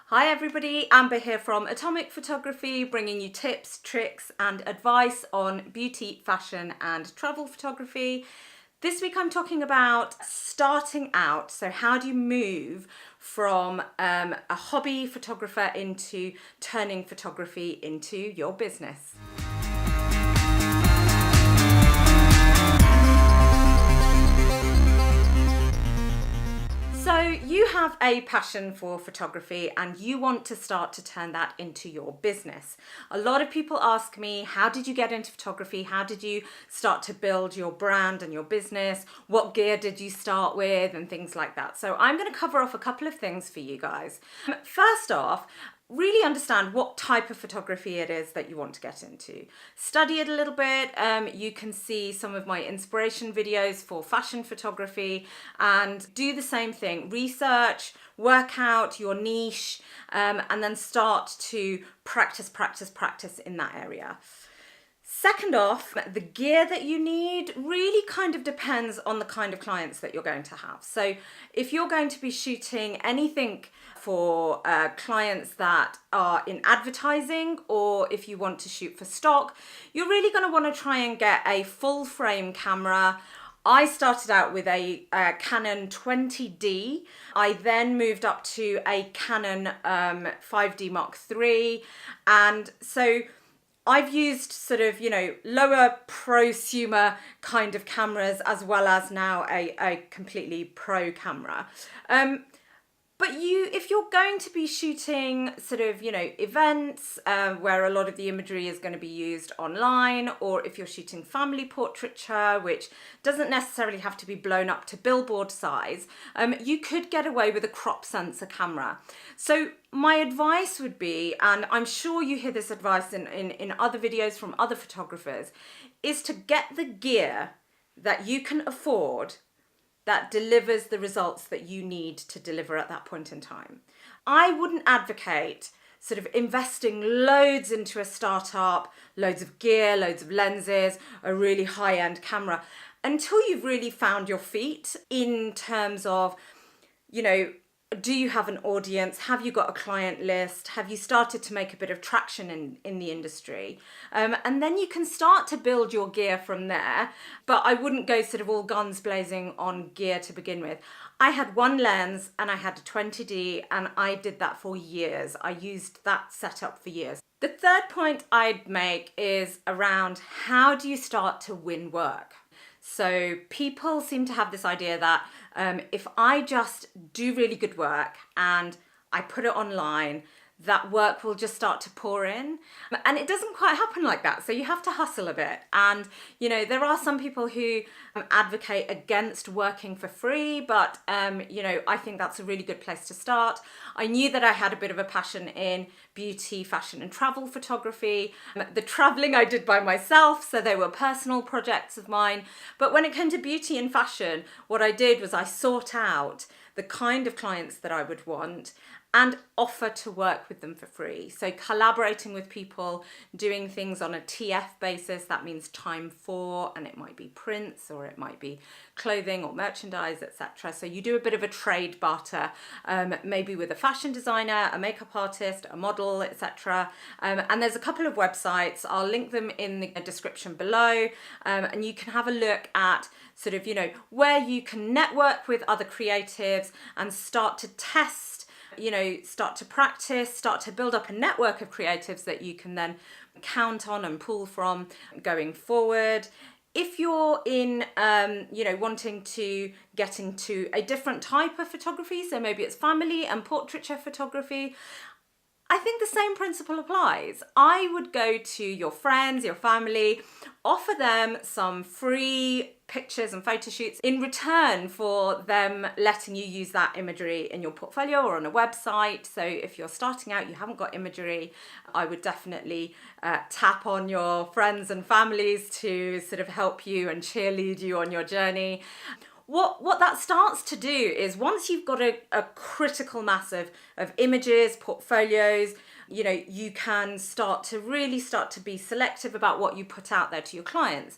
Hi everybody, Amber here from Atomik Photography, bringing you tips, tricks and advice on beauty, fashion and travel photography. This week I'm talking about starting out. So how do you move from a hobby photographer into turning photography into your business? So you have a passion for photography and you want to start to turn that into your business. A lot of people ask me, how did you get into photography? How did you start to build your brand and your business? What gear did you start with and things like that? So I'm going to cover off a couple of things for you guys. First off, really understand what type of photography it is that you want to get into. Study it a little bit. You can see some of my inspiration videos for fashion photography and do the same thing. Research, work out your niche, and then start to practice in that area. Second off, the gear that you need really kind of depends on the kind of clients that you're going to have. So if you're going to be shooting anything for clients that are in advertising, or if you want to shoot for stock, you're really going to want to try and get a full frame camera. I started out with a Canon 20D. I then moved up to a Canon 5D Mark III. And so I've used sort of, lower prosumer kind of cameras as well as now a completely pro camera. But if you're going to be shooting sort of, events where a lot of the imagery is going to be used online, or if you're shooting family portraiture, which doesn't necessarily have to be blown up to billboard size, you could get away with a crop sensor camera. So my advice would be, and I'm sure you hear this advice in other videos from other photographers, is to get the gear that you can afford that delivers the results that you need to deliver at that point in time. I wouldn't advocate sort of investing loads into a startup, loads of gear, loads of lenses, a really high-end camera, until you've really found your feet in terms of, do you have an audience? Have you got a client list? Have you started to make a bit of traction in the industry? And then you can start to build your gear from there. But I wouldn't go sort of all guns blazing on gear to begin with. I had one lens and I had a 20D and I did that for years. I used that setup for years. The third point I'd make is around how do you start to win work? So people seem to have this idea that if I just do really good work and I put it online, that work will just start to pour in. And it doesn't quite happen like that. So you have to hustle a bit. And, there are some people who advocate against working for free, but, I think that's a really good place to start. I knew that I had a bit of a passion in beauty, fashion and travel photography. The traveling I did by myself, so they were personal projects of mine. But when it came to beauty and fashion, what I did was I sought out the kind of clients that I would want and offer to work with them for free. So collaborating with people, doing things on a TF basis, that means time for, and it might be prints or it might be clothing or merchandise, etc. So you do a bit of a trade barter, maybe with a fashion designer, a makeup artist, a model, etc. And there's a couple of websites. I'll link them in the description below, and you can have a look at sort of, where you can network with other creatives and start to test, start to practice, start to build up a network of creatives that you can then count on and pull from going forward. If you're in, wanting to get into a different type of photography, so maybe it's family and portraiture photography, I think the same principle applies. I would go to your friends, your family, offer them some free pictures and photo shoots in return for them letting you use that imagery in your portfolio or on a website. So if you're starting out, you haven't got imagery, I would definitely tap on your friends and families to sort of help you and cheerlead you on your journey. What that starts to do is once you've got a critical mass of images, portfolios, you can start to be selective about what you put out there to your clients.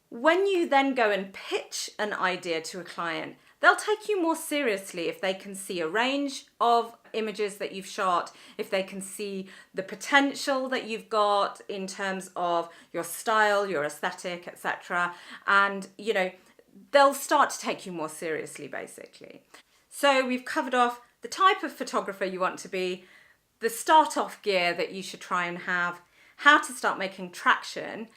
When you then go and pitch an idea to a client, they'll take you more seriously if they can see a range of images that you've shot, if they can see the potential that you've got in terms of your style, your aesthetic, etc. And, they'll start to take you more seriously, basically. So we've covered off the type of photographer you want to be, the start-off gear that you should try and have, how to start making traction.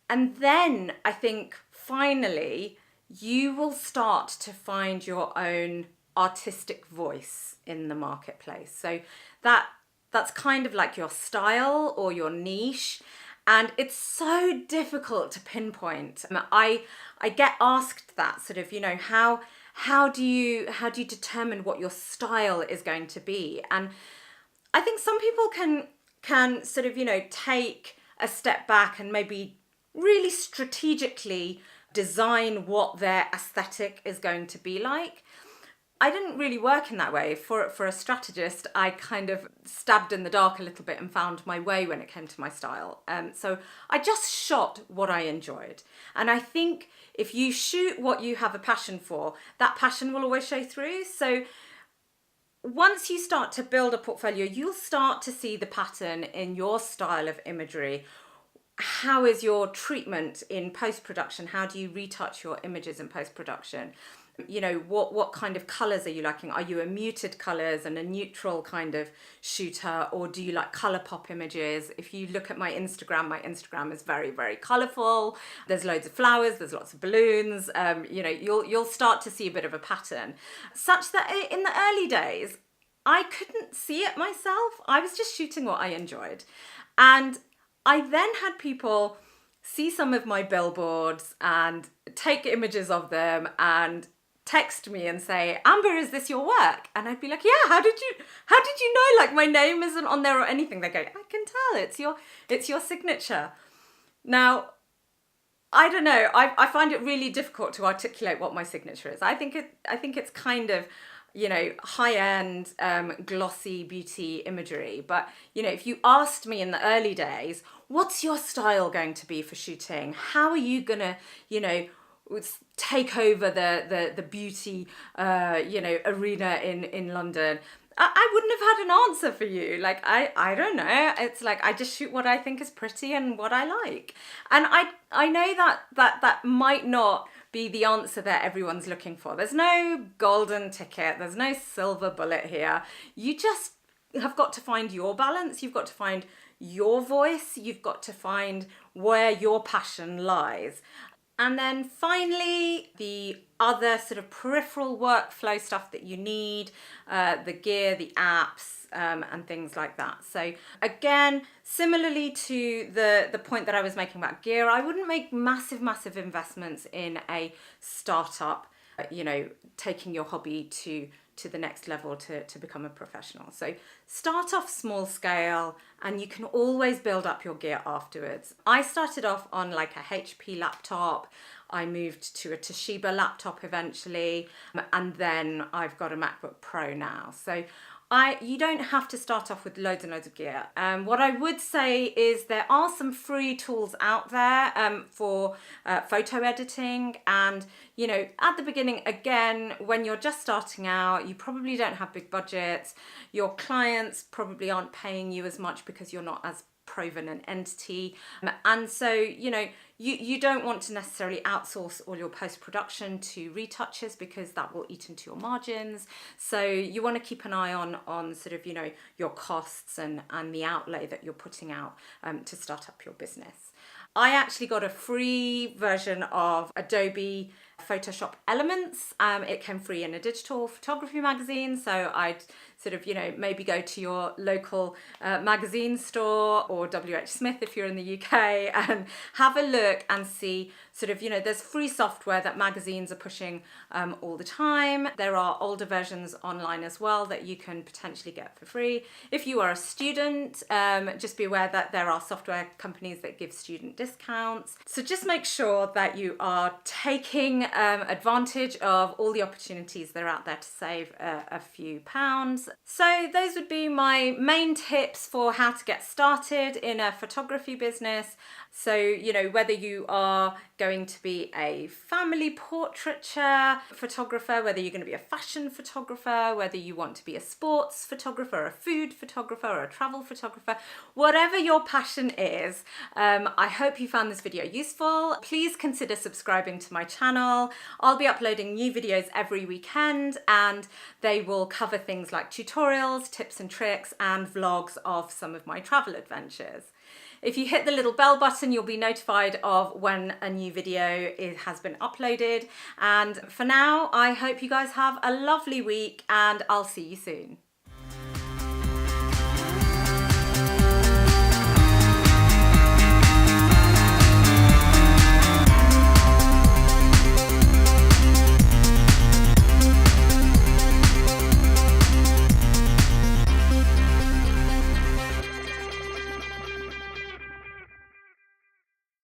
And then I think finally you will start to find your own artistic voice in the marketplace. So that's kind of like your style or your niche. And it's so difficult to pinpoint. I get asked that sort of, how do you determine what your style is going to be? And I think some people can sort of, take a step back and maybe really strategically design what their aesthetic is going to be like. I didn't really work in that way. For a strategist, I kind of stabbed in the dark a little bit and found my way when it came to my style. So I just shot what I enjoyed. And I think if you shoot what you have a passion for, that passion will always show through. So once you start to build a portfolio, you'll start to see the pattern in your style of imagery. How is your treatment in post-production? How do you retouch your images in post-production? What kind of colours are you liking? Are you a muted colours and a neutral kind of shooter, or do you like colour pop images? If you look at my Instagram is very, very colourful. There's loads of flowers, there's lots of balloons. You'll start to see a bit of a pattern, such that in the early days, I couldn't see it myself. I was just shooting what I enjoyed. And I then had people see some of my billboards and take images of them and text me and say, Amber, is this your work? And I'd be like, yeah, how did you know? Like, my name isn't on there or anything. They go, I can tell, it's your signature. Now, I don't know. I find it really difficult to articulate what my signature is. I think it's kind of, high-end, glossy beauty imagery. But, if you asked me in the early days, what's your style going to be for shooting? How are you gonna, take over the beauty, arena in London? I wouldn't have had an answer for you. Like, I don't know. It's like, I just shoot what I think is pretty and what I like. And I know that might not be the answer that everyone's looking for. There's no golden ticket. There's no silver bullet here. You just have got to find your balance. You've got to find your voice. You've got to find where your passion lies. And then finally, the other sort of peripheral workflow stuff that you need, the gear, the apps, and things like that. So again, similarly to the point that I was making about gear, I wouldn't make massive investments in a startup, taking your hobby to the next level to become a professional. So start off small scale and you can always build up your gear afterwards. I started off on like a HP laptop. I moved to a Toshiba laptop eventually, and then I've got a MacBook Pro now. So you don't have to start off with loads and loads of gear. What I would say is there are some free tools out there for photo editing. And, at the beginning, again, when you're just starting out, you probably don't have big budgets. Your clients probably aren't paying you as much because you're not as proven an entity. And so, you don't want to necessarily outsource all your post-production to retouchers because that will eat into your margins. So you want to keep an eye on sort of, your costs and the outlay that you're putting out to start up your business. I actually got a free version of Adobe Photoshop Elements. It came free in a digital photography magazine. So I'd sort of, maybe go to your local magazine store or WH Smith if you're in the UK and have a look and see sort of, there's free software that magazines are pushing all the time. There are older versions online as well that you can potentially get for free. If you are a student, just be aware that there are software companies that give student discounts. So just make sure that you are taking advantage of all the opportunities that are out there to save a few pounds. So those would be my main tips for how to get started in a photography business. So, you know, whether you are going to be a family portraiture photographer, whether you're going to be a fashion photographer, whether you want to be a sports photographer, a food photographer, or a travel photographer, whatever your passion is, I hope you found this video useful. Please consider subscribing to my channel. I'll be uploading new videos every weekend, and they will cover things like tutorials, tips and tricks, and vlogs of some of my travel adventures. If you hit the little bell button, you'll be notified of when a new video has been uploaded. And for now, I hope you guys have a lovely week, and I'll see you soon.